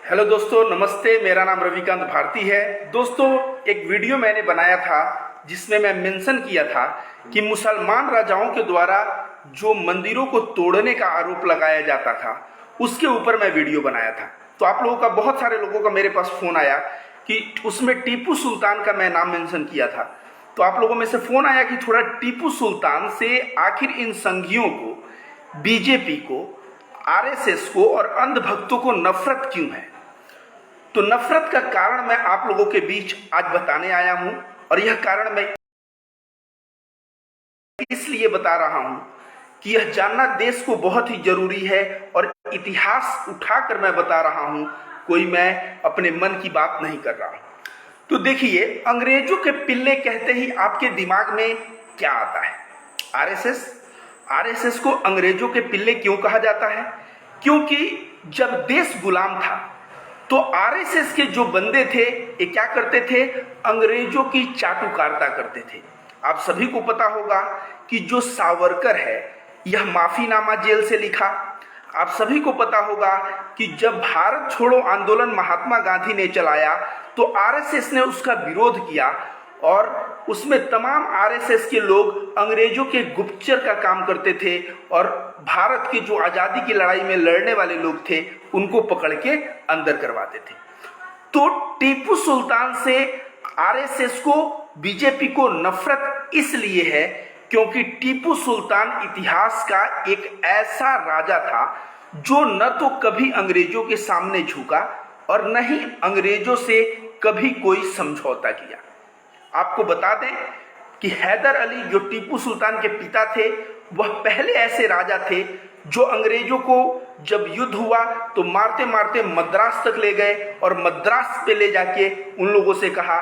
Hello दोस्तों, नमस्ते। मेरा नाम रविकांत भारती है। दोस्तों, एक वीडियो मैंने बनाया था जिसमें मैं मेंशन किया था कि मुसलमान राजाओं के द्वारा जो मंदिरों को तोड़ने का आरोप लगाया जाता था उसके ऊपर मैं वीडियो बनाया था। तो आप लोगों का, बहुत सारे लोगों का मेरे पास फ़ोन आया कि उसमें टीपू सुल्तान का मैं नाम मेंशन किया था। तो आप लोगों में से फ़ोन आया कि थोड़ा टीपू सुल्तान से आखिर इन संघियों को, बीजेपी को, आरएसएस को और अंधभक्तों को नफरत क्यों है। तो नफरत का कारण मैं आप लोगों के बीच आज बताने आया हूं, और यह कारण मैं इसलिए बता रहा हूं कि यह जानना देश को बहुत ही जरूरी है, और इतिहास उठाकर मैं बता रहा हूं, कोई मैं अपने मन की बात नहीं कर रहा हूं। तो देखिए, अंग्रेजों के पिल्ले कहते ही आपके दिमाग में क्या आता है? आरएसएस। आरएसएस को अंग्रेजों के पिल्ले क्यों कहा जाता है? क्योंकि जब देश गुलाम था तो आरएसएस के जो बंदे थे ये क्या करते थे? अंग्रेजों की चाटुकारिता करते थे। आप सभी को पता होगा कि जो सावरकर है, यह माफीनामा जेल से लिखा। आप सभी को पता होगा कि जब भारत छोड़ो आंदोलन महात्मा गांधी ने चलाया तो आरएसएस ने उसका विरोध किया, और उसमें तमाम आरएसएस के लोग अंग्रेजों के गुप्तचर का काम करते थे, और भारत की जो आज़ादी की लड़ाई में लड़ने वाले लोग थे उनको पकड़ के अंदर करवाते थे। तो टीपू सुल्तान से आरएसएस को, बीजेपी को नफरत इसलिए है क्योंकि टीपू सुल्तान इतिहास का एक ऐसा राजा था जो न तो कभी अंग्रेजों के सामने झुका और न ही अंग्रेजों से कभी कोई समझौता किया। आपको बता दें कि हैदर अली, जो टीपू सुल्तान के पिता थे, वह पहले ऐसे राजा थे जो अंग्रेजों को जब युद्ध हुआ तो मारते मारते मद्रास तक ले गए, और मद्रास पे ले जाके उन लोगों से कहा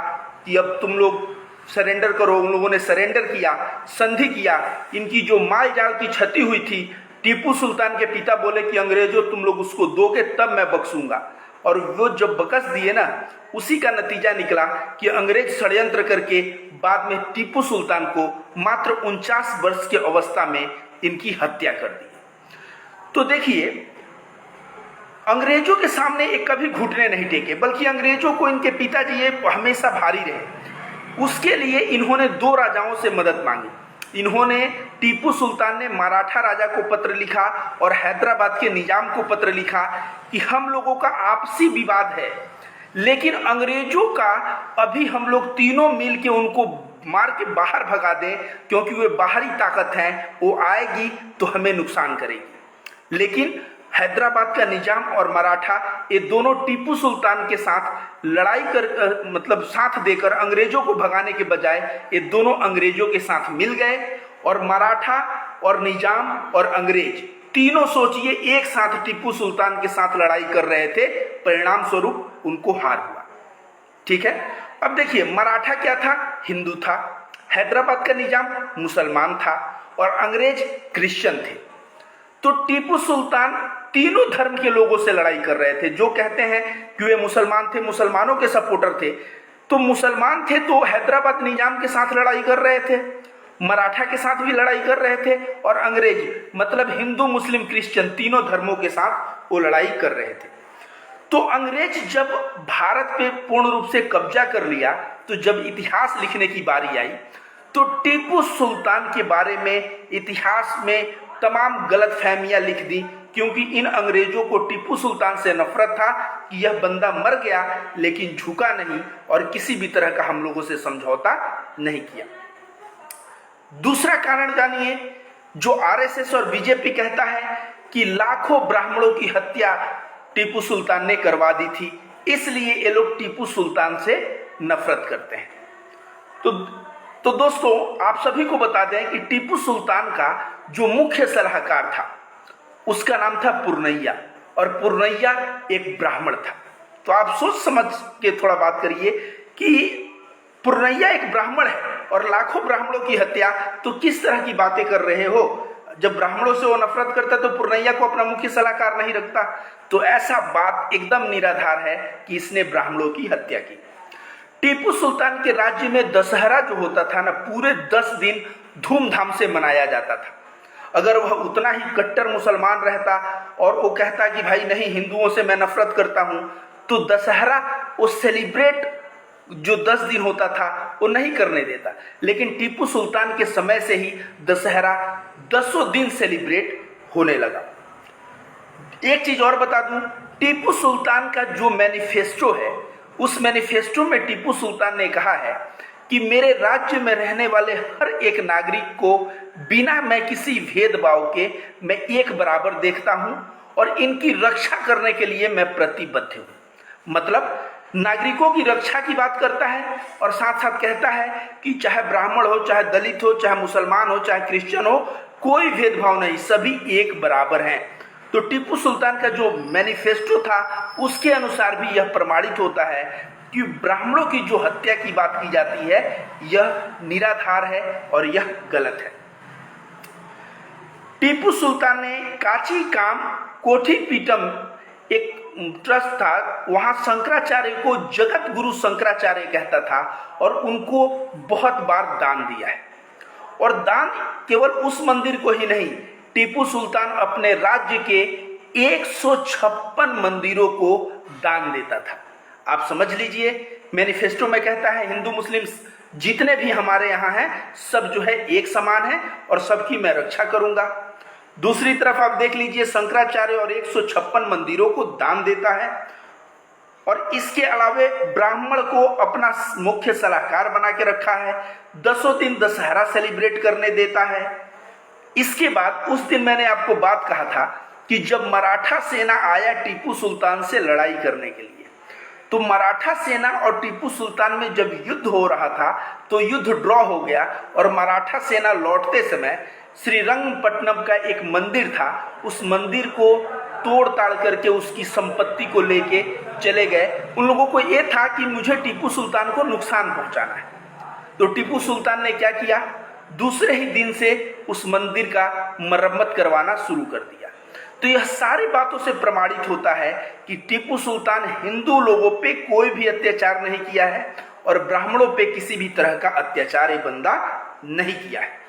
कि अब तुम लोग सरेंडर करो। उन लोगों ने सरेंडर किया, संधि किया। इनकी जो माल जाल की क्षति हुई थी, टीपू सुल्तान के पिता बोले कि अंग्रेजों तुम लोग उसको दोगे तब मैं बख्शूंगा, और वो जब बकस दिए ना, उसी का नतीजा निकला कि अंग्रेज षड्यंत्र करके बाद में टीपू सुल्तान को मात्र 49 वर्ष की अवस्था में इनकी हत्या कर दी। तो देखिए, अंग्रेजों के सामने एक कभी घुटने नहीं टेके, बल्कि अंग्रेजों को इनके पिताजी ये हमेशा भारी रहे। उसके लिए इन्होंने दो राजाओं से मदद मांगी। इन्होंने, टीपू सुल्तान ने मराठा राजा को पत्र लिखा और हैदराबाद के निजाम को पत्र लिखा कि हम लोगों का आपसी विवाद है, लेकिन अंग्रेजों का अभी हम लोग तीनों मिल के उनको मार के बाहर भगा दें, क्योंकि वे बाहरी ताकत हैं, वो आएगी तो हमें नुकसान करेगी। लेकिन हैदराबाद का निजाम और मराठा, ये दोनों टीपू सुल्तान के साथ लड़ाई कर, मतलब साथ देकर अंग्रेजों को भगाने के बजाय ये दोनों अंग्रेजों के साथ मिल गए, और मराठा और निजाम और अंग्रेज तीनों, सोचिए, एक साथ टीपू सुल्तान के साथ लड़ाई कर रहे थे। परिणाम स्वरूप उनको हार हुआ। ठीक है। अब देखिए, मराठा क्या था? हिंदू था। हैदराबाद का निजाम मुसलमान था, और अंग्रेज क्रिश्चियन थे। तो टीपू सुल्तान तीनों धर्म के लोगों से लड़ाई कर रहे थे। जो कहते हैं कि वे मुसलमान थे, मुसलमानों के सपोर्टर थे, तो मुसलमान थे तो हैदराबाद निजाम के साथ लड़ाई कर रहे थे, मराठा के साथ भी लड़ाई कर रहे थे, और अंग्रेज, मतलब हिंदू, मुस्लिम, क्रिश्चियन, तीनों धर्मों के साथ वो लड़ाई कर रहे थे। तो अंग्रेज जब भारत पे पूर्ण रूप से कब्जा कर लिया, तो जब इतिहास लिखने की बारी आई तो टीपू सुल्तान के बारे में इतिहास में तमाम गलत फहमियां लिख दी, क्योंकि इन अंग्रेजों को टीपू सुल्तान से नफरत था कि यह बंदा मर गया लेकिन झुका नहीं, और किसी भी तरह का हम लोगों से समझौता नहीं किया। दूसरा कारण जानिए, जो आरएसएस और बीजेपी कहता है कि लाखों ब्राह्मणों की हत्या टीपू सुल्तान ने करवा दी थी, इसलिए ये लोग टीपू सुल्तान से नफरत करते हैं। तो दोस्तों, आप सभी को बता दें कि टीपू सुल्तान का जो मुख्य सलाहकार था उसका नाम था पुरनैया, और पुरनैया एक ब्राह्मण था। तो आप सोच समझ के थोड़ा बात करिए कि पुरनैया एक ब्राह्मण है और लाखों ब्राह्मणों की हत्या, तो किस तरह की बातें कर रहे हो? जब ब्राह्मणों से वो नफरत करता तो पुरनैया को अपना मुख्य सलाहकार नहीं रखता। तो ऐसा बात एकदम निराधार है कि इसने ब्राह्मणों की हत्या की। टीपू सुल्तान के राज्य में दशहरा जो होता था ना, पूरे 10 दिन धूमधाम से मनाया जाता था। अगर वह उतना ही कट्टर मुसलमान रहता और वो कहता कि भाई नहीं, हिंदुओं से मैं नफरत करता हूँ, तो दशहरा वो सेलिब्रेट जो 10 दिन होता था वो नहीं करने देता, लेकिन टीपू सुल्तान के समय से ही दशहरा 10 दिन सेलिब्रेट होने लगा। एक चीज और बता दूं, टीपू सुल्तान का जो मैनिफेस्टो है, उस मैनिफेस्टो में टीपू सुल्तान ने कहा है कि मेरे राज्य में रहने वाले हर एक नागरिक को बिना मैं किसी भेदभाव के मैं एक बराबर देखता हूं और इनकी रक्षा करने के लिए मैं प्रतिबद्ध हूं। मतलब नागरिकों की रक्षा की बात करता है और साथ साथ कहता है कि चाहे ब्राह्मण हो, चाहे दलित हो, चाहे मुसलमान हो, चाहे क्रिश्चियन हो, कोई भेदभाव नहीं, सभी एक बराबर हैं। तो टीपू सुल्तान का जो मैनिफेस्टो था उसके अनुसार भी यह प्रमाणित होता है कि ब्राह्मणों की जो हत्या की बात की जाती है यह निराधार है और यह गलत है। टीपू सुल्तान ने काची काम कोठीपीठम एक ट्रस्ट था, वहां शंकराचार्य को जगत गुरु शंकराचार्य कहता था और उनको बहुत बार दान दिया है। और दान केवल उस मंदिर को ही नहीं, टीपू सुल्तान अपने राज्य के 156 मंदिरों को दान देता था। आप समझ लीजिए, मैनिफेस्टो में कहता है हिंदू मुस्लिम जितने भी हमारे यहाँ हैं सब जो है एक समान है और सबकी मैं रक्षा करूंगा। दूसरी तरफ आप देख लीजिए, शंकराचार्य और 156 मंदिरों को दान देता है और इसके अलावे ब्राह्मण को अपना मुख्य सलाहकार बना के रखा है, 10 दिन दशहरा सेलिब्रेट करने देता है। इसके बाद उस दिन मैंने आपको बात कहा था कि जब मराठा सेना आया टीपू सुल्तान से लड़ाई करने के लिए, तो मराठा सेना और टीपू सुल्तान में जब युद्ध हो रहा था तो युद्ध ड्रॉ हो गया और मराठा सेना लौटते समय श्रीरंगपट्टनम का एक मंदिर था, उस मंदिर को तोड़ ताड़ करके उसकी संपत्ति को लेके चले गए। उन लोगों को ये था कि मुझे टीपू सुल्तान को नुकसान पहुंचाना है। तो टीपू सुल्तान ने क्या किया, दूसरे ही दिन से उस मंदिर का मरम्मत करवाना शुरू कर दिया। तो यह सारी बातों से प्रमाणित होता है कि टीपू सुल्तान हिंदू लोगों पे कोई भी अत्याचार नहीं किया है और ब्राह्मणों पे किसी भी तरह का अत्याचार ये बंदा नहीं किया है।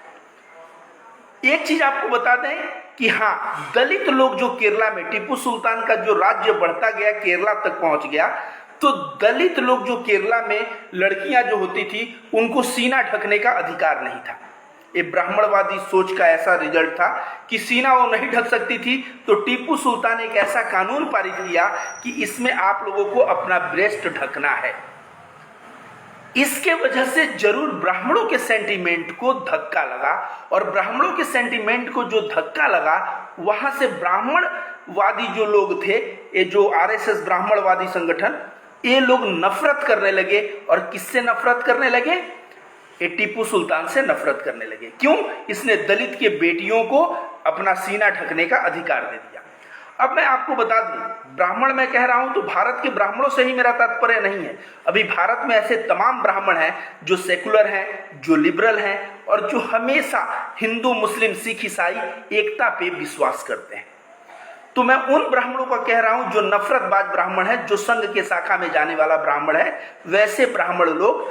एक चीज आपको बता दें कि हाँ, दलित लोग जो केरला में, टीपू सुल्तान का जो राज्य बढ़ता गया केरला तक पहुंच गया, तो दलित लोग जो केरला में लड़कियां जो होती थी उनको सीना ढकने का अधिकार नहीं था। ये ब्राह्मणवादी सोच का ऐसा रिजल्ट था कि सीना वो नहीं ढक सकती थी। तो टीपू सुल्तान एक ऐसा कानून पारित किया कि इसमें आप लोगों को अपना ब्रेस्ट ढकना है। इसके वजह से जरूर ब्राह्मणों के सेंटीमेंट को धक्का लगा और ब्राह्मणों के सेंटीमेंट को जो धक्का लगा, वहां से ब्राह्मणवादी जो लोग थे, ये जो आरएसएस ब्राह्मणवादी संगठन, ये लोग नफरत करने लगे। और किससे नफरत करने लगे? ये टीपू सुल्तान से नफरत करने लगे। क्यों? इसने दलित के बेटियों को अपना सीना ढकने का अधिकार दे दिया। अब मैं आपको बता दूं, ब्राह्मण मैं कह रहा हूं तो भारत के ब्राह्मणों से ही मेरा तात्पर्य नहीं है। अभी भारत में ऐसे तमाम ब्राह्मण हैं जो सेकुलर हैं, जो लिबरल हैं और जो हमेशा हिंदू मुस्लिम सिख ईसाई एकता पे विश्वास करते हैं। तो मैं उन ब्राह्मणों का कह रहा हूं जो नफरतबाज ब्राह्मण है, जो संघ के शाखा में जाने वाला ब्राह्मण है, वैसे ब्राह्मण लोग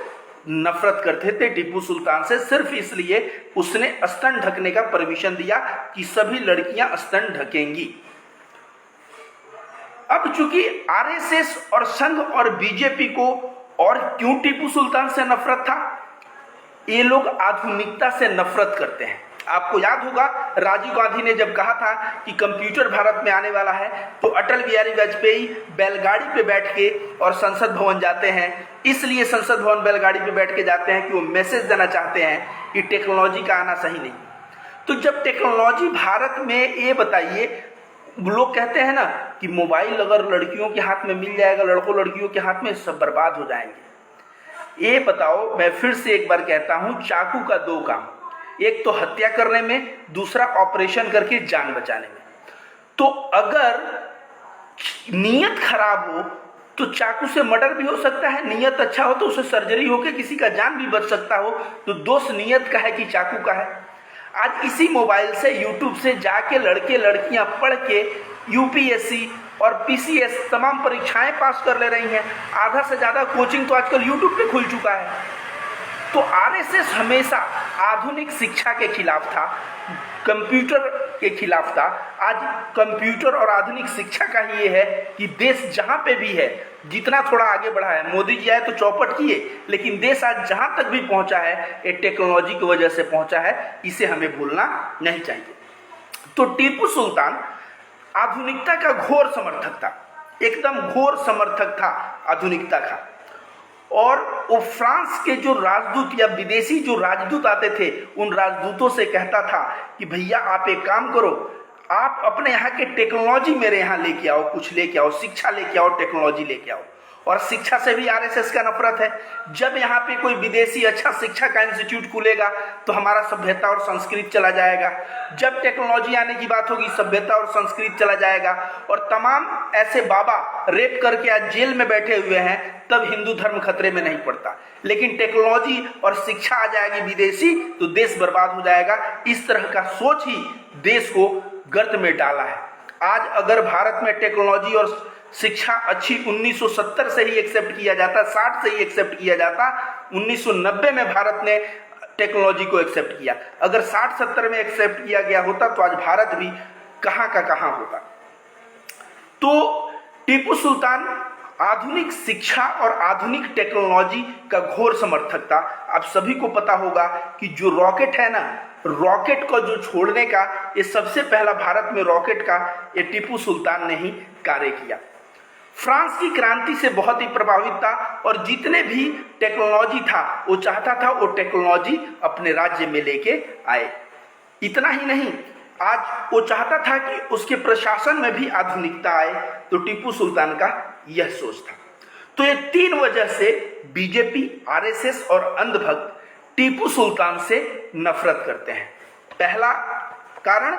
नफरत करते थे टीपू सुल्तान से, सिर्फ इसलिए उसने स्तन ढकने का परमिशन दिया कि सभी लड़कियां स्तन ढकेंगी। अब चूंकि आरएसएस और संघ और बीजेपी को और क्यों टीपू सुल्तान से नफरत था, ये लोग आधुनिकता से नफरत करते हैं। आपको याद होगा राजीव गांधी ने जब कहा था कि कंप्यूटर भारत में आने वाला है, तो अटल बिहारी वाजपेयी बैलगाड़ी पे बैठ के और संसद भवन जाते हैं। इसलिए संसद भवन बैलगाड़ी पे बैठ के जाते हैं कि वो मैसेज देना चाहते हैं कि टेक्नोलॉजी का आना सही नहीं। तो जब टेक्नोलॉजी भारत में, ये बताइए, लोग कहते हैं ना कि मोबाइल अगर लड़कियों के हाथ में मिल जाएगा, लड़कों लड़कियों के हाथ में, सब बर्बाद हो जाएंगे। ये बताओ, मैं फिर से एक बार कहता हूं, चाकू का दो काम, एक तो हत्या करने में, दूसरा ऑपरेशन करके जान बचाने में। तो अगर नीयत खराब हो तो चाकू से मर्डर भी हो सकता है, नीयत अच्छा हो तो उसे सर्जरी होकर किसी का जान भी बच सकता हो। तो दोष नीयत का है कि चाकू का है? आज इसी मोबाइल से, यूट्यूब से जाके लड़के लड़कियां पढ़ के यूपीएससी और पीसीएस तमाम परीक्षाएं पास कर ले रही हैं। आधा से ज़्यादा कोचिंग तो आजकल यूट्यूब पे खुल चुका है। तो आरएसएस हमेशा आधुनिक शिक्षा के खिलाफ था, कंप्यूटर के खिलाफ था, आज कंप्यूटर और आधुनिक शिक्षा का ही ये है कि देश जहाँ पे भी है, जितना थोड़ा आगे बढ़ा है, मोदी जी आए तो चौपट किए, लेकिन देश आज जहाँ तक भी पहुँचा है ये टेक्नोलॉजी की वजह से पहुँचा है, इसे हमें भूलना नहीं चाहिए। तो टीपू सुल्तान आधुनिकता का घोर समर्थक था, एकदम घोर समर्थक था आधुनिकता का। और वो फ्रांस के जो राजदूत या विदेशी जो राजदूत आते थे, उन राजदूतों से कहता था कि भैया आप एक काम करो, आप अपने यहाँ के टेक्नोलॉजी मेरे यहाँ लेके आओ, कुछ लेके आओ, शिक्षा लेके आओ, टेक्नोलॉजी लेके आओ। और शिक्षा से भी आरएसएस का नफरत है। जब यहाँ पे कोई विदेशी अच्छा शिक्षा का इंस्टीट्यूट खुलेगा तो हमारा सभ्यता और संस्कृत चला जाएगा। जब टेक्नोलॉजी आने की बात होगी, सभ्यता और संस्कृत चला जाएगा। और तमाम ऐसे बाबा रेप करके आज जेल में बैठे हुए हैं, तब हिंदू धर्म खतरे में नहीं पड़ता। लेकिन टेक्नोलॉजी और शिक्षा आ जाएगी विदेशी तो देश बर्बाद हो जाएगा। इस तरह का सोच ही देश को गर्त में डाला है। आज अगर भारत में टेक्नोलॉजी और शिक्षा अच्छी 1970 से ही एक्सेप्ट किया जाता, 60 से ही एक्सेप्ट किया जाता, 1990 में भारत ने टेक्नोलॉजी को एक्सेप्ट किया। अगर 60-70 में एक्सेप्ट किया गया होता तो आज भारत भी कहाँ का कहाँ होता। तो टीपू सुल्तान आधुनिक शिक्षा और आधुनिक टेक्नोलॉजी का घोर समर्थक था। आप सभी को पता होगा कि जो रॉकेट है ना, रॉकेट को जो छोड़ने का ये सबसे पहला भारत में रॉकेट का ये टीपू सुल्तान ने ही कार्य किया। फ्रांस की क्रांति से बहुत ही प्रभावित था और जितने भी टेक्नोलॉजी था वो चाहता था वो टेक्नोलॉजी अपने राज्य में लेके आए। इतना ही नहीं, आज वो चाहता था कि उसके प्रशासन में भी आधुनिकता आए। तो टीपू सुल्तान का यह सोच था। तो ये 3 वजह से बीजेपी, आरएसएस और अंधभक्त टीपू सुल्तान से नफरत करते हैं। पहला कारण,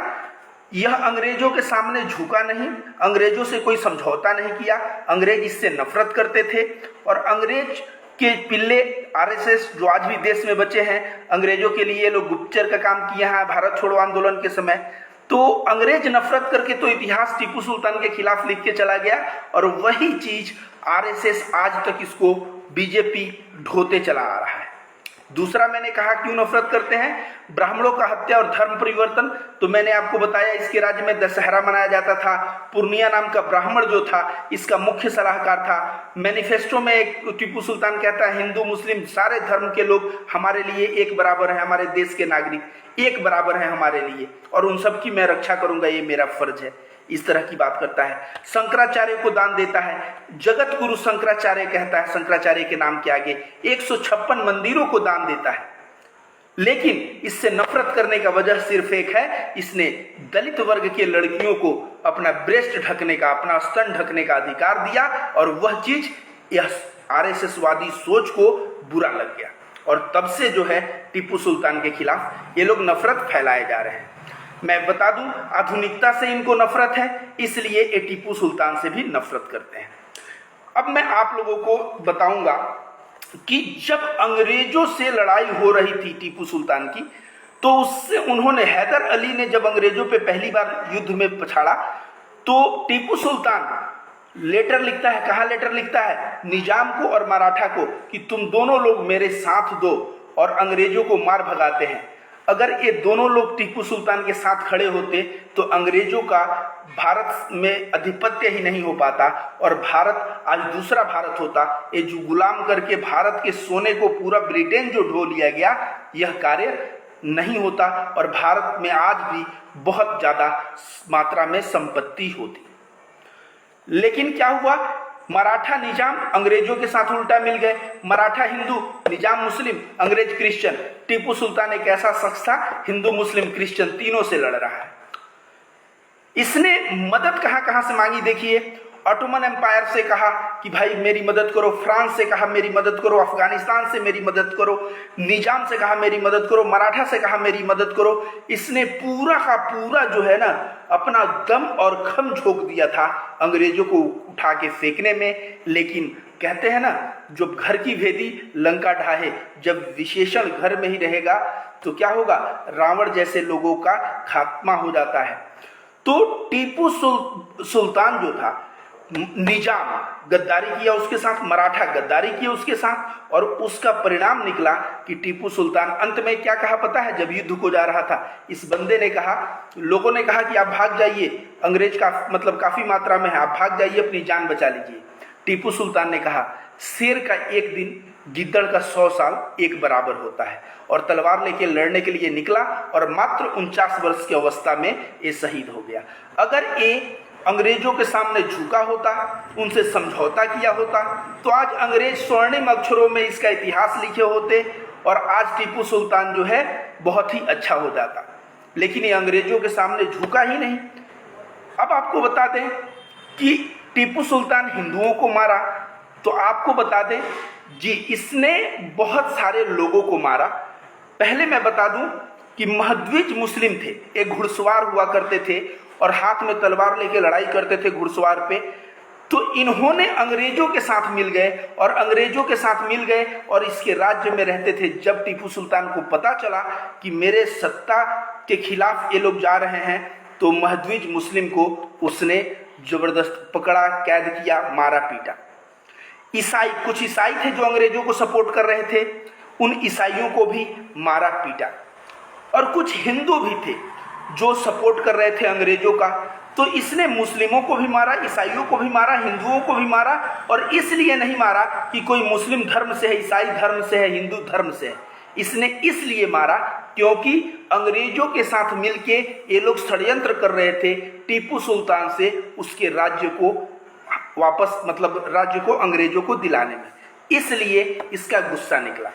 यह अंग्रेजों के सामने झुका नहीं, अंग्रेजों से कोई समझौता नहीं किया, अंग्रेज इससे नफरत करते थे। और अंग्रेज के पिल्ले आरएसएस जो आज भी देश में बचे हैं, अंग्रेजों के लिए लोग गुप्तचर का काम किया है भारत छोड़ो आंदोलन के समय। तो अंग्रेज नफरत करके तो इतिहास टीपू सुल्तान के खिलाफ लिख के चला गया और वही चीज आरएसएस आज तक इसको बीजेपी ढोते चला आ रहा है। दूसरा, मैंने कहा क्यों नफरत करते हैं, ब्राह्मणों का हत्या और धर्म परिवर्तन। तो मैंने आपको बताया इसके राज्य में दशहरा मनाया जाता था। पूर्णिया नाम का ब्राह्मण जो था इसका मुख्य सलाहकार था। मैनिफेस्टो में एक टीपू सुल्तान कहता है हिंदू मुस्लिम सारे धर्म के लोग हमारे लिए एक बराबर हैं, हमारे देश के नागरिक एक बराबर हैं हमारे लिए, और उन सब की मैं रक्षा करूंगा, ये मेरा फर्ज है। इस तरह की बात करता है। शंकराचार्य को दान देता है, जगत गुरु शंकराचार्य कहता है, शंकराचार्य के नाम के आगे 156 मंदिरों को दान देता है। लेकिन इससे नफरत करने का वजह सिर्फ एक है, इसने दलित वर्ग के लड़कियों को अपना ब्रेस्ट ढकने का, अपना स्तन ढकने का अधिकार दिया और वह चीज यह आरएसएसवादी सोच को बुरा लग गया। और तब से जो है टीपू सुल्तान के खिलाफ ये लोग नफरत फैलाए जा रहे हैं। मैं बता दूं, आधुनिकता से इनको नफरत है, इसलिए ये टीपू सुल्तान से भी नफरत करते हैं। अब मैं आप लोगों को बताऊंगा कि जब अंग्रेजों से लड़ाई हो रही थी टीपू सुल्तान की, तो उससे उन्होंने, हैदर अली ने जब अंग्रेजों पे पहली बार युद्ध में पछाड़ा तो टीपू सुल्तान लेटर लिखता है। कहाँ लेटर लिखता है? निजाम को और मराठा को कि तुम दोनों लोग मेरे साथ दो और अंग्रेजों को मार भगाते हैं। अगर ये दोनों लोग टीपू सुल्तान के साथ खड़े होते तो अंग्रेजों का भारत में अधिपत्य ही नहीं हो पाता और भारत आज दूसरा भारत होता। ये जो गुलाम करके भारत के सोने को पूरा ब्रिटेन जो ढो लिया गया, यह कार्य नहीं होता और भारत में आज भी बहुत ज़्यादा मात्रा में संपत्ति होती। लेकिन क्या हुआ, मराठा निजाम अंग्रेजों के साथ उल्टा मिल गए। मराठा हिंदू, निजाम मुस्लिम, अंग्रेज क्रिश्चियन। टीपू सुल्तान एक ऐसा शख्स था हिंदू मुस्लिम क्रिश्चियन तीनों से लड़ रहा है। इसने मदद कहां कहां से मांगी देखिए। ऑटोमन एम्पायर से कहा कि भाई मेरी मदद करो, फ्रांस से कहा मेरी मदद करो, अफगानिस्तान से मेरी मदद करो, निजाम से कहा मेरी मदद करो, मराठा से कहा मेरी मदद करो। इसने पूरा का पूरा जो है ना अपना दम और खम झोंक दिया था अंग्रेजों को उठा के फेंकने में। लेकिन कहते हैं ना, जब घर की भेदी लंका ढाहे, जब विशेषण घर में ही रहेगा तो क्या होगा, रावण जैसे लोगों का खात्मा हो जाता है। तो टीपू सुल्तान जो था निजाम गद्दारी किया उसके साथ, मराठा गद्दारी किया उसके साथ, और उसका परिणाम निकला कि टीपू सुल्तान अंत में क्या कहा पता है? जब युद्ध को जा रहा था, इस बंदे ने कहा, लोगों ने कहा कि आप भाग जाइए, अंग्रेज का मतलब काफी मात्रा में है, आप भाग जाइए, अपनी जान बचा लीजिए। टीपू सुल्तान ने कहा, शेर का एक दिन गिद्दड़ का 100 साल एक बराबर होता है, और तलवार लेके लड़ने के लिए निकला और मात्र 49 वर्ष की अवस्था में ये शहीद हो गया। अगर ये अंग्रेजों के सामने झुका होता, उनसे समझौता किया होता, तो आज अंग्रेज स्वर्णिम अक्षरों में इसका इतिहास लिखे होते और आज टीपू सुल्तान जो है बहुत ही अच्छा हो जाता। लेकिन ये अंग्रेजों के सामने झुका ही नहीं। अब आपको बता दें कि टीपू सुल्तान हिंदुओं को मारा, तो आपको बता दें जी इसने बहुत सारे लोगों को मारा। पहले मैं बता दूं कि महद्विज मुस्लिम थे, एक घुड़सवार हुआ करते थे और हाथ में तलवार लेके लड़ाई करते थे घुड़सवार पे। तो इन्होंने अंग्रेजों के साथ मिल गए और अंग्रेजों के साथ मिल गए और इसके राज्य में रहते थे। जब टीपू सुल्तान को पता चला कि मेरे सत्ता के खिलाफ ये लोग जा रहे हैं, तो महद्विज मुस्लिम को उसने जबरदस्त पकड़ा, कैद किया, मारा पीटा। ईसाई, कुछ ईसाई थे जो अंग्रेजों को सपोर्ट कर रहे थे, उन ईसाइयों को भी मारा पीटा। और कुछ हिंदू भी थे जो सपोर्ट कर रहे थे अंग्रेजों का, तो इसने मुस्लिमों को भी मारा, ईसाइयों को भी मारा, हिंदुओं को भी मारा। और इसलिए नहीं मारा कि कोई मुस्लिम धर्म से है, ईसाई धर्म से है, हिंदू धर्म से है, इसने इसलिए मारा क्योंकि अंग्रेजों के साथ मिलके ये लोग षड्यंत्र कर रहे थे टीपू सुल्तान से उसके राज्य को वापस, मतलब राज्य को अंग्रेजों को दिलाने में, इसलिए इसका गुस्सा निकला।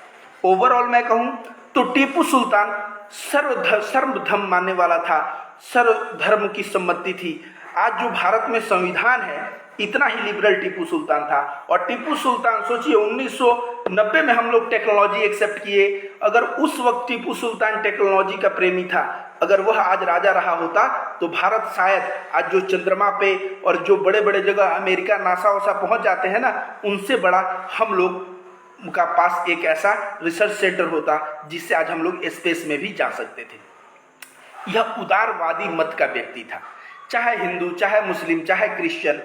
ओवरऑल मैं कहूं तो टीपू सुल्तान सर्वधर्म मानने वाला था, सर्वधर्म की सम्मति थी। आज जो भारत में संविधान है, इतना ही लिबरल टीपू सुल्तान था। और टीपू सुल्तान सोचिए 1990 में हम लोग टेक्नोलॉजी एक्सेप्ट किए, अगर उस वक्त टीपू सुल्तान टेक्नोलॉजी का प्रेमी था, अगर वह आज राजा रहा होता, तो भारत शायद आज जो चंद्रमा पे और जो बड़े बड़े जगह अमेरिका नासा वसा पहुंच जाते हैं ना, उनसे बड़ा हम लोग का पास एक ऐसा रिसर्च सेंटर होता जिससे आज हम लोग स्पेस में भी जा सकते थे। यह उदारवादी मत का व्यक्ति था, चाहे हिंदू, चाहे मुस्लिम, चाहे क्रिश्चियन,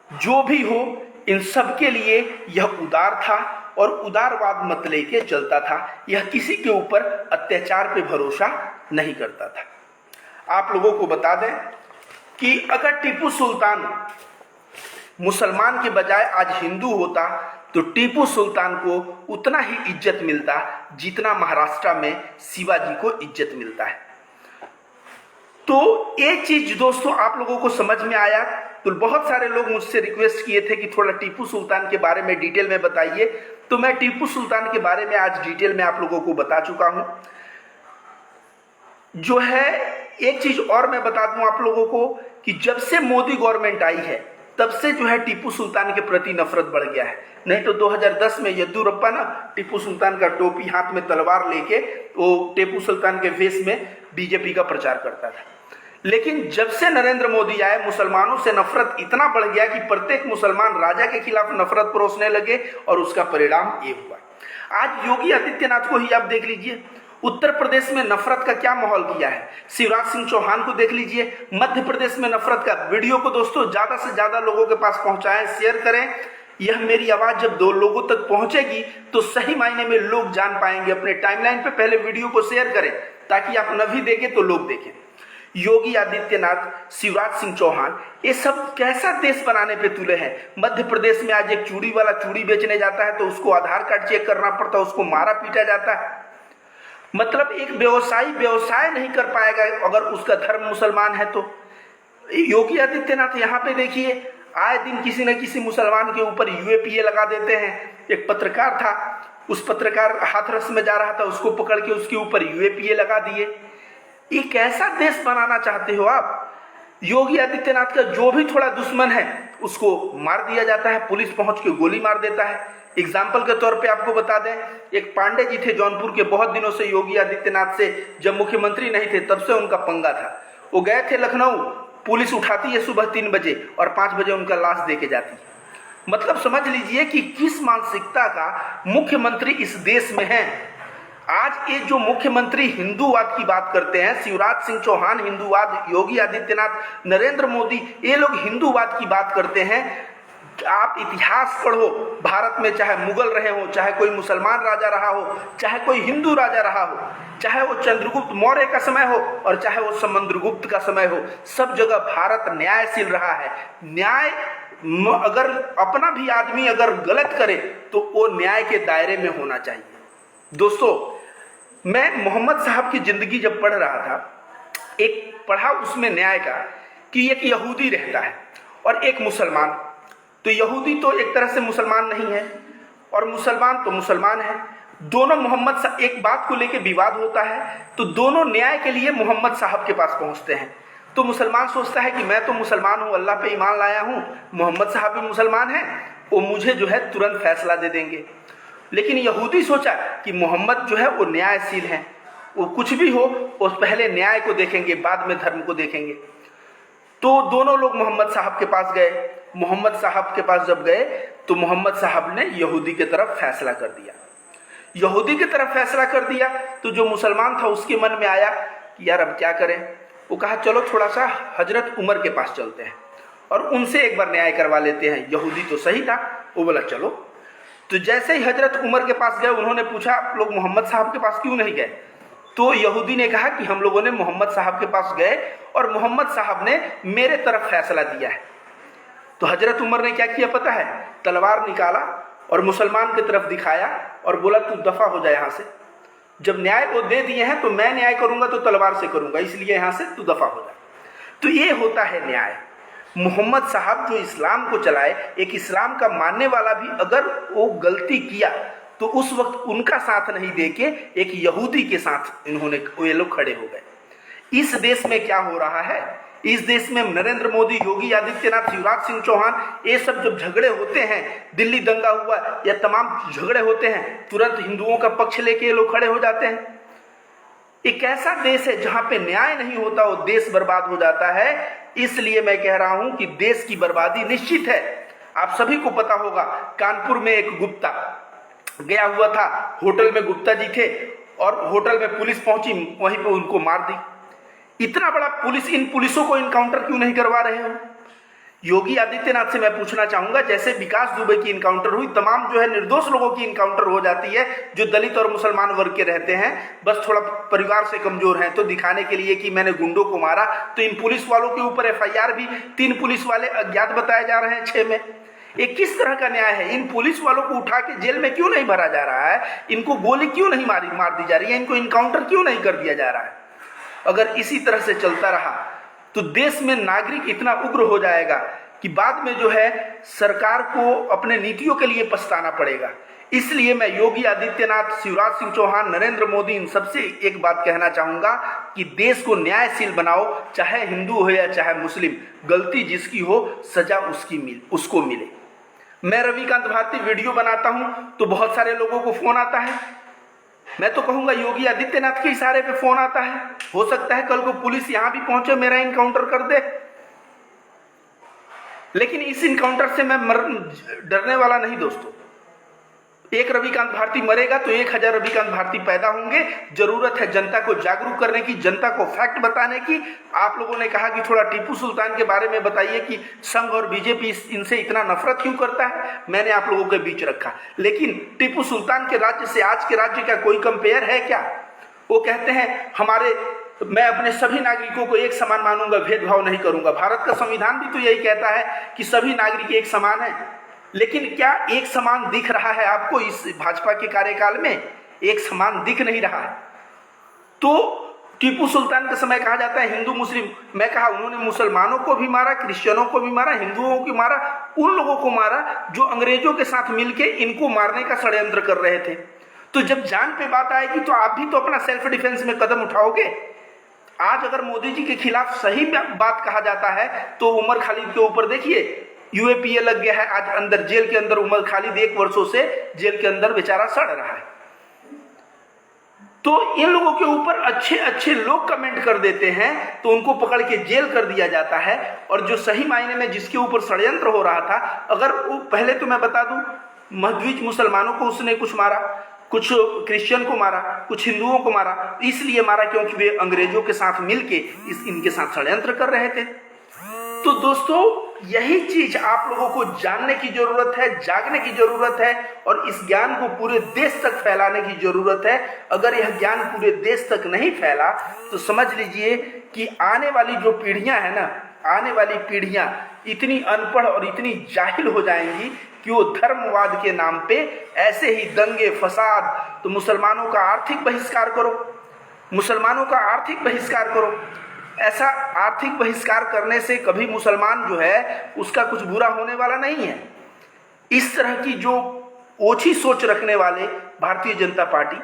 जो भी हो, इन सब के लिए यह उदार था और उदारवाद मत लेके चलता था। यह किसी के ऊपर अत्याचार पे भरोसा नहीं करता था। आप लोगों को बता दें कि अगर टीपू सुल्तान मुसलमान के बजाय आज हिंदू होता, तो टीपू सुल्तान को उतना ही इज्जत मिलता जितना महाराष्ट्र में शिवाजी को इज्जत मिलता है। तो एक चीज दोस्तों आप लोगों को समझ में आया, तो बहुत सारे लोग मुझसे रिक्वेस्ट किए थे कि थोड़ा टीपू सुल्तान के बारे में डिटेल में बताइए, तो मैं टीपू सुल्तान के बारे में आज डिटेल में आप लोगों को बता चुका हूं। जो है एक चीज और मैं बता दूं आप लोगों को कि जब से मोदी गवर्नमेंट आई है, तब से जो है टीपू सुल्तान के प्रति नफरत बढ़ गया है। नहीं तो 2010 में येद्दुरप्पा ना टीपू सुल्तान का टोपी, हाथ में तलवार लेके वो टीपू सुल्तान के वेश में बीजेपी का प्रचार करता था। लेकिन जब से नरेंद्र मोदी आए, मुसलमानों से नफरत इतना बढ़ गया कि प्रत्येक मुसलमान राजा के खिलाफ नफरत परोसने लगे और उसका परिणाम ये हुआ। आज योगी आदित्यनाथ को ही आप देख लीजिए, उत्तर प्रदेश में नफरत का क्या माहौल किया है। शिवराज सिंह चौहान को देख लीजिए, मध्य प्रदेश में नफरत का। वीडियो को दोस्तों ज्यादा से ज्यादा लोगों के पास पहुंचाएं, शेयर करें। यह मेरी आवाज जब 2 लोगों तक पहुंचेगी तो सही मायने में लोग जान पाएंगे। अपने टाइमलाइन पे पहले वीडियो को शेयर करें ताकि आप न भी देखें तो लोग देखें। योगी आदित्यनाथ, शिवराज सिंह चौहान, ये सब कैसा देश बनाने पे तुले हैं। मध्य प्रदेश में आज एक चूड़ी वाला चूड़ी बेचने जाता है तो उसको आधार कार्ड चेक करना पड़ता है, उसको मारा पीटा जाता है। मतलब एक व्यवसायी व्यवसाय नहीं कर पाएगा अगर उसका धर्म मुसलमान है तो। योगी आदित्यनाथ यहाँ पे देखिए, आए दिन किसी न किसी मुसलमान के ऊपर यूएपीए लगा देते हैं। एक पत्रकार था, उस पत्रकार हाथरस में जा रहा था, उसको पकड़ के उसके ऊपर यूएपीए लगा दिए। ये कैसा देश बनाना चाहते हो आप? योगी आदित्यनाथ का जो भी थोड़ा दुश्मन है उसको मार दिया जाता है, पुलिस पहुंच के गोली मार देता है। एग्जाम्पल के तौर पे आपको बता दें, एक पांडे जी थे जौनपुर के, बहुत दिनों से योगी आदित्यनाथ से, जब मुख्यमंत्री नहीं थे तब से उनका पंगा था। वो गए थे लखनऊ, पुलिस उठाती है सुबह 3 बजे और 5 बजे उनका लाश दे के जाती है। मतलब समझ लीजिए कि किस मानसिकता का मुख्यमंत्री इस देश में है। आज ये जो मुख्यमंत्री हिंदूवाद की बात करते हैं, शिवराज सिंह चौहान हिंदूवाद, योगी आदित्यनाथ, नरेंद्र मोदी, ये लोग हिंदूवाद की बात करते हैं। आप इतिहास पढ़ो, भारत में चाहे मुगल रहे हो, चाहे कोई मुसलमान राजा रहा हो, चाहे कोई हिंदू राजा रहा हो, चाहे वो चंद्रगुप्त मौर्य का समय हो और चाहे वो समुद्रगुप्त का समय हो, सब जगह भारत न्यायशील रहा है। न्याय अगर अपना भी आदमी अगर गलत करे तो वो न्याय के दायरे में होना चाहिए। दोस्तों, मैं मोहम्मद साहब की जिंदगी जब पढ़ रहा था, एक पढ़ा उसमें न्याय का कि एक यहूदी रहता है और एक मुसलमान। तो यहूदी तो एक तरह से मुसलमान नहीं है और मुसलमान तो मुसलमान है। दोनों मोहम्मद साहब, एक बात को लेकर विवाद होता है तो दोनों न्याय के लिए मोहम्मद साहब के पास पहुंचते हैं। तो मुसलमान सोचता है कि मैं तो मुसलमान हूँ, अल्लाह पे ईमान लाया हूँ, मोहम्मद साहब भी मुसलमान हैं, वो मुझे जो है तुरंत फैसला दे देंगे। लेकिन यहूदी सोचा कि मोहम्मद जो है वो न्यायशील हैं, वो कुछ भी हो वो पहले न्याय को देखेंगे, बाद में धर्म को देखेंगे। तो दोनों लोग मोहम्मद साहब के पास गए। मोहम्मद साहब के पास जब गए तो मोहम्मद साहब ने यहूदी की तरफ फैसला कर दिया। यहूदी की तरफ फैसला कर दिया तो जो मुसलमान था उसके मन में आया कि यार अब क्या करें। वो कहा चलो थोड़ा सा हजरत उमर के पास चलते हैं और उनसे एक बार न्याय करवा लेते हैं। यहूदी तो सही था, वो बोला चलो। तो जैसे ही हजरत उमर के पास गए, उन्होंने पूछा आप लोग मोहम्मद साहब के पास क्यों नहीं गए? तो यहूदी ने कहा कि हम लोगों ने मोहम्मद साहब के पास गए और मोहम्मद साहब ने मेरे तरफ फैसला दिया है। तो हजरत उमर ने क्या किया पता है? तलवार निकाला और मुसलमान की तरफ दिखाया और बोला तू दफा हो जाए यहाँ से। जब न्याय वो दे दिए हैं तो मैं न्याय करूंगा तो तलवार से करूंगा, इसलिए यहाँ से तू दफा हो जाए। तो ये होता है न्याय। मोहम्मद साहब जो इस्लाम को चलाए, एक इस्लाम का मानने वाला भी अगर वो गलती किया तो उस वक्त उनका साथ नहीं देके एक यहूदी के साथ ये लोग खड़े हो गए। इस देश में क्या हो रहा है? इस देश में नरेंद्र मोदी, योगी आदित्यनाथ, शिवराज सिंह चौहान, ये सब जब झगड़े होते हैं, दिल्ली दंगा हुआ या तमाम झगड़े होते हैं, तुरंत हिंदुओं का पक्ष लेके ये लोग खड़े हो जाते हैं। एक ऐसा देश है जहां पे न्याय नहीं होता, वो देश बर्बाद हो जाता है। इसलिए मैं कह रहा हूं कि देश की बर्बादी निश्चित है। आप सभी को पता होगा, कानपुर में एक गुप्ता गया हुआ था, होटल में गुप्ता जी थे और होटल में पुलिस पहुंची, वहीं पे उनको मार दी। इतना बड़ा पुलिस, इन पुलिसों को इनकाउंटर क्यों नहीं करवा रहे हो? योगी आदित्यनाथ से मैं पूछना चाहूंगा, जैसे विकास दुबे की इनकाउंटर हुई, तमाम जो है निर्दोष लोगों की इनकाउंटर हो जाती है जो दलित और मुसलमान वर्ग के रहते हैं, बस थोड़ा परिवार से कमजोर हैं, तो दिखाने के लिए कि मैंने गुंडों को मारा। तो इन पुलिस वालों के ऊपर FIR भी 3 पुलिस वाले अज्ञात बताए जा रहे हैं 6 में। ये किस तरह का न्याय है? इन पुलिस वालों को उठा के जेल में क्यों नहीं भरा जा रहा है? इनको गोली क्यों नहीं मार दी जा रही है? इनको इनकाउंटर क्यों नहीं कर दिया जा रहा है? अगर इसी तरह से चलता रहा तो देश में नागरिक इतना उग्र हो जाएगा कि बाद में जो है सरकार को अपने नीतियों के लिए पछताना पड़ेगा। इसलिए मैं योगी आदित्यनाथ, शिवराज सिंह चौहान, नरेंद्र मोदी, इन सबसे एक बात कहना चाहूंगा कि देश को न्यायशील बनाओ, चाहे हिंदू हो या चाहे मुस्लिम, गलती जिसकी हो सजा उसको मिले। मैं रविकांत भारती वीडियो बनाता हूं तो बहुत सारे लोगों को फोन आता है। मैं तो कहूंगा योगी आदित्यनाथ के इशारे पे फोन आता है। हो सकता है कल को पुलिस यहां भी पहुंचे, मेरा इनकाउंटर कर दे। लेकिन इस इनकाउंटर से मैं डरने वाला नहीं दोस्तों। एक रविकांत भारती मरेगा तो 1000 रविकांत भारती पैदा होंगे। जरूरत है जनता को जागरूक करने की, जनता को फैक्ट बताने की। आप लोगों ने कहा कि थोड़ा टीपू सुल्तान के बारे में बताइए कि संघ और बीजेपी इनसे इतना नफरत क्यों करता है। मैंने आप लोगों के बीच रखा, लेकिन टीपू सुल्तान के राज्य से आज के राज्य का कोई कंपेयर है क्या? वो कहते हैं मैं अपने सभी नागरिकों को एक समान मानूंगा, भेदभाव नहीं करूंगा। भारत का संविधान भी तो यही कहता है कि सभी नागरिक एक समान है। लेकिन क्या एक समान दिख रहा है आपको? इस भाजपा के कार्यकाल में एक समान दिख नहीं रहा है। तो टीपू सुल्तान के समय कहा जाता है हिंदू मुस्लिम, मैं कहा उन्होंने मुसलमानों को भी मारा, क्रिश्चियनों को भी मारा, हिंदुओं को मारा, उन लोगों को मारा जो अंग्रेजों के साथ मिलकर इनको मारने का षड्यंत्र कर रहे थे। तो जब जान पे बात आएगी तो आप भी तो अपना सेल्फ डिफेंस में कदम उठाओगे। आज अगर मोदी जी के खिलाफ सही बात कहा जाता है तो उमर खालिद के ऊपर देखिए UAPA लग गया है, आज अंदर जेल के अंदर उमर खालिद 1 वर्षों से जेल के अंदर बेचारा सड़ रहा है। तो इन लोगों के ऊपर अच्छे अच्छे लोग कमेंट कर देते हैं तो उनको पकड़ के जेल कर दिया जाता है। और जो सही मायने में जिसके ऊपर षड्यंत्र हो रहा था, अगर वो पहले तो मैं बता दूं, मध्विज मुसलमानों को उसने कुछ मारा, कुछ क्रिश्चियन को मारा, कुछ हिंदुओं को मारा। इसलिए मारा क्योंकि वे अंग्रेजों के साथ मिलके इनके साथ षड्यंत्र कर रहे थे। तो दोस्तों यही चीज आप लोगों को जानने की जरूरत है, जागने की जरूरत है और इस ज्ञान को पूरे देश तक फैलाने की जरूरत है। अगर यह ज्ञान पूरे देश तक नहीं फैला तो समझ लीजिए कि आने वाली जो पीढ़ियां है ना, आने वाली पीढ़ियां इतनी अनपढ़ और इतनी जाहिल हो जाएंगी कि वो धर्मवाद के नाम पे ऐसे ही दंगे फसाद, तो मुसलमानों का आर्थिक बहिष्कार करो, मुसलमानों का आर्थिक बहिष्कार करो। ऐसा आर्थिक बहिष्कार करने से कभी मुसलमान जो है उसका कुछ बुरा होने वाला नहीं है। इस तरह की जो ओछी सोच रखने वाले भारतीय जनता पार्टी,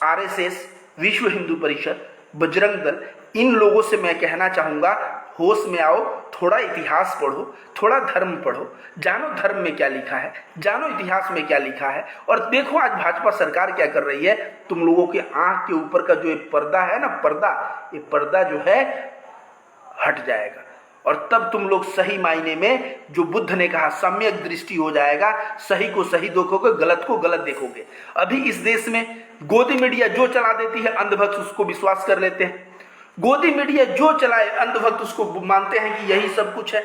आरएसएस, विश्व हिंदू परिषद, बजरंग दल, इन लोगों से मैं कहना चाहूँगा होश में आओ, थोड़ा इतिहास पढ़ो, थोड़ा धर्म पढ़ो, जानो धर्म में क्या लिखा है, जानो इतिहास में क्या लिखा है। और देखो आज भाजपा सरकार क्या कर रही है। तुम लोगों के आंख के ऊपर का जो ये पर्दा है ना, ये पर्दा जो है हट जाएगा और तब तुम लोग सही मायने में जो बुद्ध ने कहा सम्यक दृष्टि हो जाएगा, सही को सही देखोगे, गलत को गलत देखोगे। अभी इस देश में गोदी मीडिया जो चला देती है अंधभक्त उसको विश्वास कर लेते हैं। गोदी मीडिया जो चलाए अंधभक्त उसको मानते हैं कि यही सब कुछ है।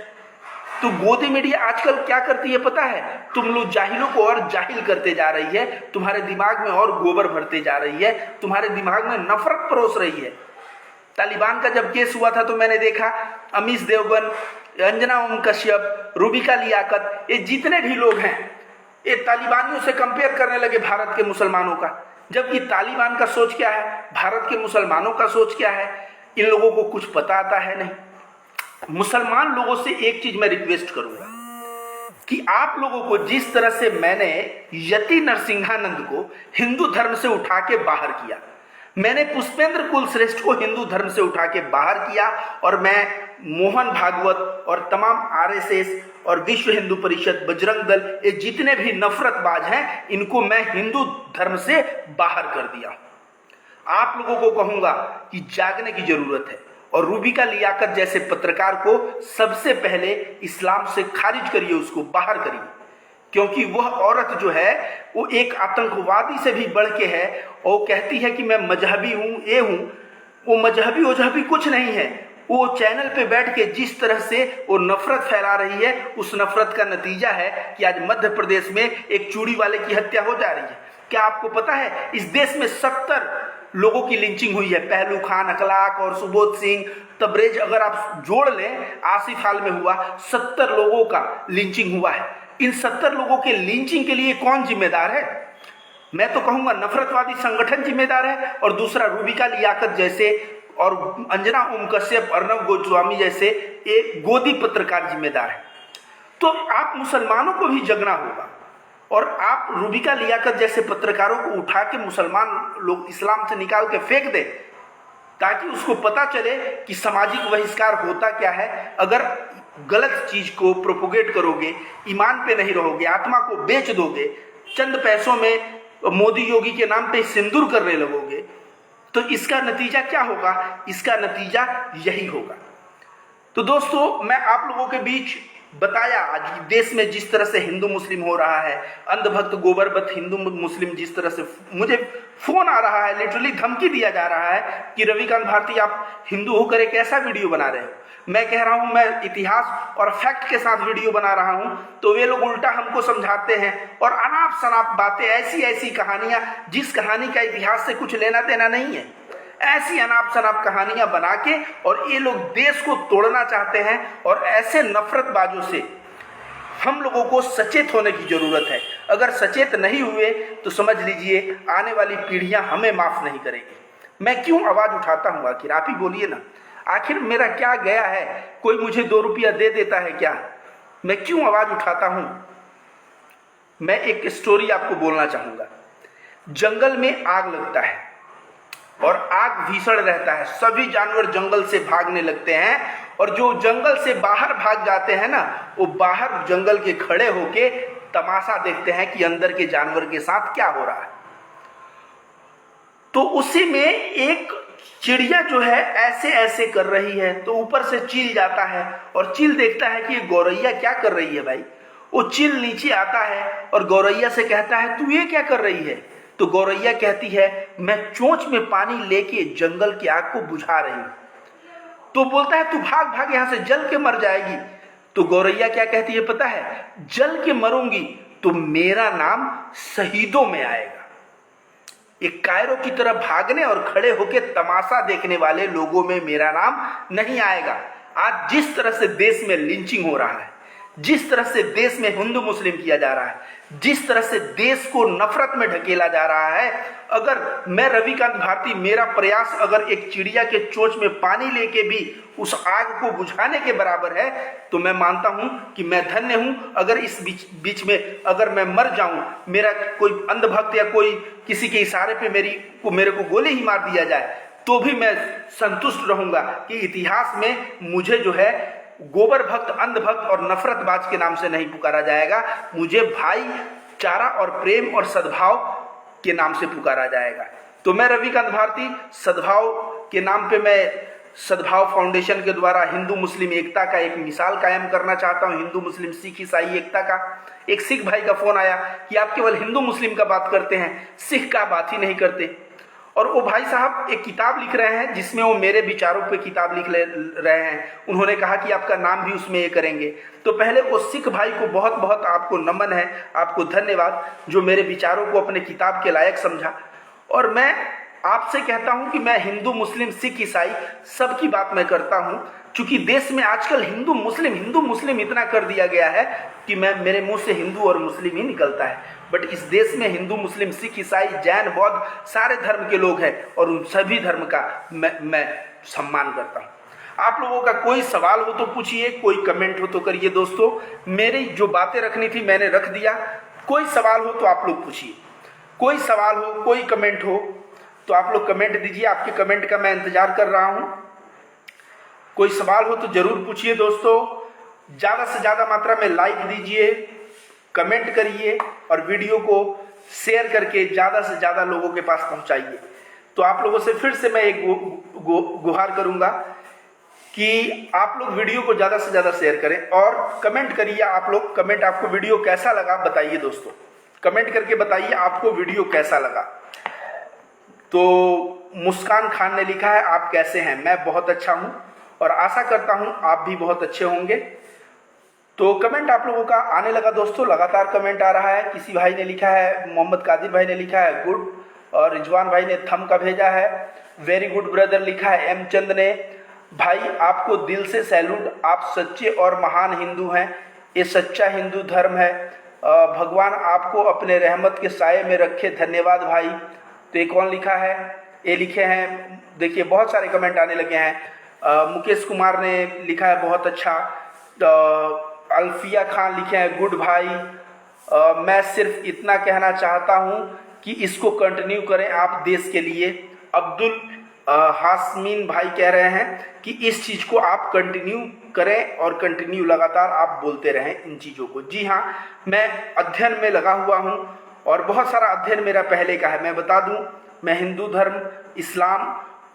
तो गोदी मीडिया आजकल क्या करती है पता है? तुम लोग जाहिलों को और जाहिल करते जा रही है, तुम्हारे दिमाग में और गोबर भरते जा रही है, तुम्हारे दिमाग में नफरत परोस रही है। तालिबान का जब केस हुआ था तो मैंने देखा अमीश देवगन, अंजना ओम कश्यप, रूबिका लियाकत, ये जितने भी लोग हैं ये तालिबानियों से कंपेयर करने लगे भारत के मुसलमानों का। जबकि तालिबान का सोच क्या है, भारत के मुसलमानों का सोच क्या है, इन लोगों को कुछ पता आता है नहीं। मुसलमान लोगों से एक चीज मैं रिक्वेस्ट करूंगा कि आप लोगों को जिस तरह से मैंने यति नरसिंहानंद को हिंदू धर्म से उठा के बाहर किया, मैंने पुष्पेंद्र कुलश्रेष्ठ को हिंदू धर्म से उठा के बाहर किया और मैं मोहन भागवत और तमाम आरएसएस और विश्व हिंदू परिषद, बजरंग दल, ये जितने भी नफरतबाज हैं इनको मैं हिंदू धर्म से बाहर कर दिया। आप लोगों को कहूंगा कि जागने की जरूरत है और रूबिका लियाकत जैसे पत्रकार को सबसे पहले इस्लाम से खारिज करिए, उसको बाहर करिए, क्योंकि वह औरत जो है वो एक आतंकवादी से भी बढ़ के है और कहती है कि मैं मजहबी हूँ, ये हूँ। वो मजहबी कुछ नहीं है। वो चैनल पे बैठ के जिस तरह से वो नफरत फैला रही है, उस नफरत का नतीजा है कि आज मध्य प्रदेश में एक चूड़ी वाले की हत्या हो जा रही है। क्या आपको पता है इस देश में 70 लोगों की लिंचिंग हुई है? पहलू खान, अखलाक और सुबोध सिंह, तबरेज, अगर आप जोड़ लें, आसिफ हाल में हुआ 70 लोगों का लिंचिंग हुआ है। इन 70 लोगों के लिंचिंग के लिए कौन जिम्मेदार है? मैं तो कहूंगा नफरतवादी संगठन जिम्मेदार है और दूसरा रूबिका लियाकत जैसे और अंजना ओम कश्यप, अर्नब गोस्वामी जैसे एक गोदी पत्रकार जिम्मेदार है। तो आप मुसलमानों को भी जगना होगा और आप रूबिका लियाकत जैसे पत्रकारों को उठा के मुसलमान लोग इस्लाम से निकाल के फेंक दे, ताकि उसको पता चले कि सामाजिक बहिष्कार होता क्या है। अगर गलत चीज को प्रोपोगेट करोगे, ईमान पे नहीं रहोगे, आत्मा को बेच दोगे, चंद पैसों में मोदी योगी के नाम पे सिंदूर करने लगोगे, तो इसका नतीजा क्या होगा? इसका नतीजा यही होगा। तो दोस्तों मैं आप लोगों के बीच बताया आज देश में जिस तरह से हिंदू मुस्लिम हो रहा है, अंधभक्त गोबरभक्त हिंदू मुस्लिम, जिस तरह से मुझे फोन आ रहा है, लिटरली धमकी दिया जा रहा है कि रविकांत भारती आप हिंदू होकर एक ऐसा वीडियो बना रहे हो। मैं कह रहा हूं मैं इतिहास और फैक्ट के साथ वीडियो बना रहा हूं, तो वे लोग उल्टा हमको समझाते हैं और अनाप शनाप बातें, ऐसी कहानियां जिस कहानी का इतिहास से कुछ लेना देना नहीं है, ऐसी अनाप शनाप कहानियां बना के और ये लोग देश को तोड़ना चाहते हैं। और ऐसे नफरतबाजों से हम लोगों को सचेत होने की जरूरत है। अगर सचेत नहीं हुए तो समझ लीजिए आने वाली पीढ़ियां हमें माफ नहीं करेगी। मैं क्यों आवाज उठाता हूं? आखिर आप ही बोलिए ना, आखिर मेरा क्या गया है? कोई मुझे 2 रुपया दे देता है क्या? मैं क्यों आवाज उठाता हूं? मैं एक स्टोरी आपको बोलना चाहूंगा। जंगल में आग लगता है और आग भीषण रहता है, सभी जानवर जंगल से भागने लगते हैं और जो जंगल से बाहर भाग जाते हैं ना, वो बाहर जंगल के खड़े होके तमाशा देखते हैं कि अंदर के जानवर के साथ क्या हो रहा है। तो उसी में एक चिड़िया जो है ऐसे कर रही है, तो ऊपर से चील जाता है और चील देखता है कि ये गौरैया क्या कर रही है भाई। वो चील नीचे आता है और गौरैया से कहता है तू ये क्या कर रही है? तो गौरैया कहती है मैं चोंच में पानी लेके जंगल की आग को बुझा रही हूं। तो बोलता है तू भाग भाग यहां से, जल के मर जाएगी। तो गौरैया क्या कहती है पता है, जल के मरूंगी तो मेरा नाम शहीदों में आएगा। एक कायरों की तरह भागने और खड़े होकर तमाशा देखने वाले लोगों में मेरा नाम नहीं आएगा। आज जिस तरह से देश में लिंचिंग हो रहा है, जिस तरह से देश में हिंदू मुस्लिम किया जा रहा है, जिस तरह से देश को नफरत में ढकेला जा रहा है, अगर मैं रविकांत भारती, मेरा प्रयास अगर एक चिड़िया के चोंच में पानी लेके भी उस आग को बुझाने के बराबर है, तो मैं मानता हूं कि मैं धन्य हूं। अगर इस बीच में अगर मैं मर जाऊं, मेरा कोई अंधभक्त या कोई किसी के इशारे पे मेरे को गोली ही मार दिया जाए, तो भी मैं संतुष्ट रहूंगा कि इतिहास में मुझे जो है गोबर भक्त, अंधभक्त और नफरतबाज के नाम से नहीं पुकारा जाएगा। मुझे भाईचारा और प्रेम और सद्भाव के नाम से पुकारा जाएगा। तो मैं रविकांत भारती सद्भाव के नाम पे मैं सद्भाव फाउंडेशन के द्वारा हिंदू मुस्लिम एकता का एक मिसाल कायम करना चाहता हूं। हिंदू मुस्लिम सिख ईसाई एकता का। एक सिख भाई का फोन आया कि आप केवल हिंदू मुस्लिम का बात करते हैं, सिख का बात ही नहीं करते। और वो भाई साहब एक किताब लिख रहे हैं जिसमें वो मेरे विचारों पे किताब लिख रहे हैं। उन्होंने कहा कि आपका नाम भी उसमें ये करेंगे। तो पहले वो सिख भाई को बहुत बहुत आपको नमन है, आपको धन्यवाद जो मेरे विचारों को अपने किताब के लायक समझा। और मैं आपसे कहता हूं कि मैं हिंदू मुस्लिम सिख ईसाई सबकी बात मैं करता हूं, क्योंकि देश में आजकल हिंदू मुस्लिम इतना कर दिया गया है कि मेरे मुंह से हिंदू और मुस्लिम ही निकलता है। बट इस देश में हिंदू मुस्लिम सिख ईसाई जैन बौद्ध सारे धर्म के लोग हैं और उन सभी धर्म का मैं सम्मान करता हूं। आप लोगों का कोई सवाल हो तो पूछिए, कोई कमेंट हो तो करिए। दोस्तों मेरी जो बातें रखनी थी मैंने रख दिया। कोई सवाल हो तो आप लोग पूछिए, कोई सवाल हो, कोई कमेंट हो तो आप लोग कमेंट दीजिए। आपके कमेंट का मैं इंतजार कर रहा हूं। कोई सवाल हो तो जरूर पूछिए। दोस्तों ज़्यादा से ज़्यादा मात्रा में लाइक दीजिए, कमेंट करिए और वीडियो को शेयर करके ज़्यादा से ज़्यादा लोगों के पास पहुंचाइए। तो आप लोगों से फिर से मैं एक गुहार करूंगा कि आप लोग वीडियो को ज़्यादा से ज़्यादा शेयर करें और कमेंट करिए। आप लोग कमेंट, आपको वीडियो कैसा लगा बताइए। दोस्तों कमेंट करके बताइए आपको वीडियो कैसा लगा। तो मुस्कान खान ने लिखा है आप कैसे हैं, मैं बहुत अच्छा हूं और आशा करता हूं आप भी बहुत अच्छे होंगे। तो कमेंट आप लोगों का आने लगा दोस्तों, लगातार कमेंट आ रहा है। किसी भाई ने लिखा है, मोहम्मद कादिर भाई ने लिखा है गुड, और रिजवान भाई ने थम का भेजा है, वेरी गुड ब्रदर लिखा है एम चंद ने। भाई आपको दिल से सैल्यूट, आप सच्चे और महान हिंदू हैं, ये सच्चा हिंदू धर्म है, भगवान आपको अपने रहमत के साये में रखे, धन्यवाद भाई। तो ये कौन लिखा है, ये लिखे हैं, देखिए बहुत सारे कमेंट आने लगे हैं। मुकेश कुमार ने लिखा है बहुत अच्छा। अल्फिया खान लिखे हैं गुड भाई, मैं सिर्फ इतना कहना चाहता हूं कि इसको कंटिन्यू करें आप देश के लिए। अब्दुल हासमीन भाई कह रहे हैं कि इस चीज़ को आप कंटिन्यू करें और कंटिन्यू लगातार आप बोलते रहें इन चीज़ों को। जी हाँ, मैं अध्ययन में लगा हुआ हूं और बहुत सारा अध्ययन मेरा पहले का है। मैं बता दूं, मैं हिंदू धर्म, इस्लाम,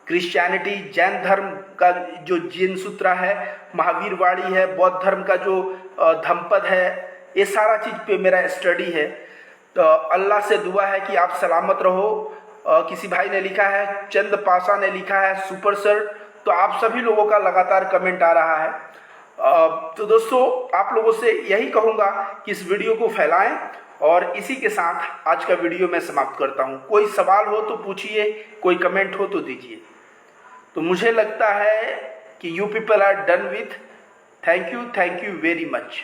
क्रिश्चियनिटी, जैन धर्म का जो जैन सूत्र है, महावीर वाणी है, बौद्ध धर्म का जो धम्पद है, ये सारा चीज़ पे मेरा स्टडी है। तो अल्लाह से दुआ है कि आप सलामत रहो। किसी भाई ने लिखा है, चंद पासा ने लिखा है सुपर सर। तो आप सभी लोगों का लगातार कमेंट आ रहा है। तो दोस्तों आप लोगों से यही कहूँगा कि इस वीडियो को फैलाएं और इसी के साथ आज का वीडियो मैं समाप्त करता हूँ। कोई सवाल हो तो पूछिए, कोई कमेंट हो तो दीजिए। तो मुझे लगता है कि you people are done with. Thank you very much.